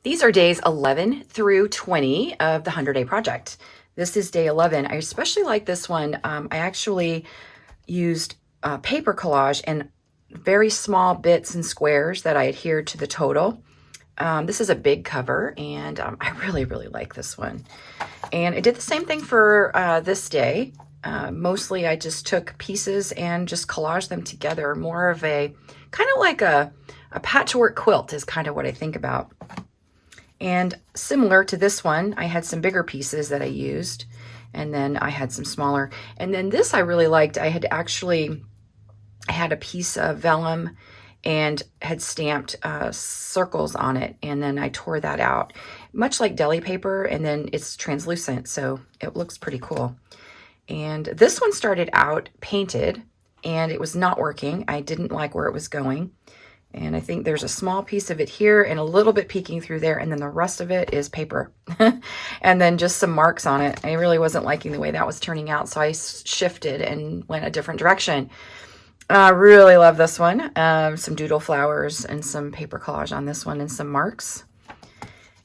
These are days 11 through 20 of the 100-day project. This is day 11. I especially like this one. I actually used paper collage and very small bits and squares that I adhered to the total. This is a big cover, and I really, really like this one. And I did the same thing for this day. Mostly I just took pieces and just collaged them together. More of a, kind of like a patchwork quilt is kind of what I think about. And similar to this one, I had some bigger pieces that I used, and then I had some smaller. And then this I really liked. I had a piece of vellum and had stamped circles on it, and then I tore that out, much like deli paper, and then it's translucent, so it looks pretty cool. And this one started out painted, and it was not working. I didn't like where it was going. And I think there's a small piece of it here and a little bit peeking through there, and then the rest of it is paper. And then just some marks on it. I really wasn't liking the way that was turning out, so I shifted and went a different direction. I really love this one. Some doodle flowers and some paper collage on this one and some marks.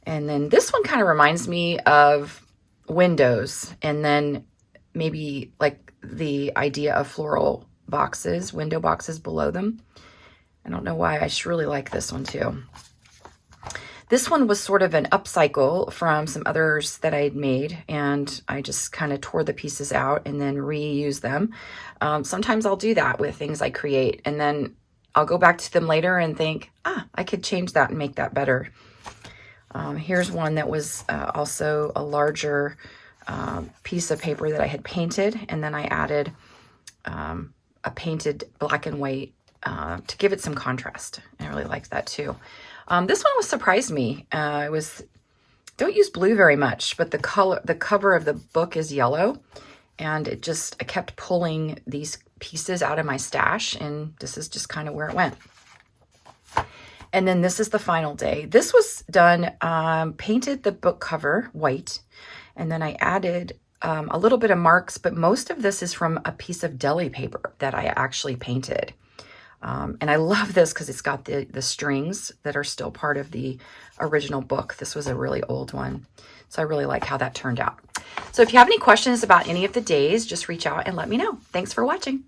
And then this one kind of reminds me of windows, and then maybe like the idea of floral boxes, window boxes below them. I don't know why, I just really like this one too. This one was sort of an upcycle from some others that I had made, and I just kind of tore the pieces out and then reuse them. Sometimes I'll do that with things I create, and then I'll go back to them later and think, I could change that and make that better. Here's one that was also a larger piece of paper that I had painted, and then I added a painted black and white to give it some contrast. I really liked that too. This one surprised me. Don't use blue very much, but the cover of the book is yellow, and I kept pulling these pieces out of my stash, and this is just kind of where it went. And then this is the final day. This was done, painted the book cover white, and then I added a little bit of marks, but most of this is from a piece of deli paper that I actually painted. And I love this because it's got the strings that are still part of the original book. This was a really old one. So I really like how that turned out. So if you have any questions about any of the days, just reach out and let me know. Thanks for watching.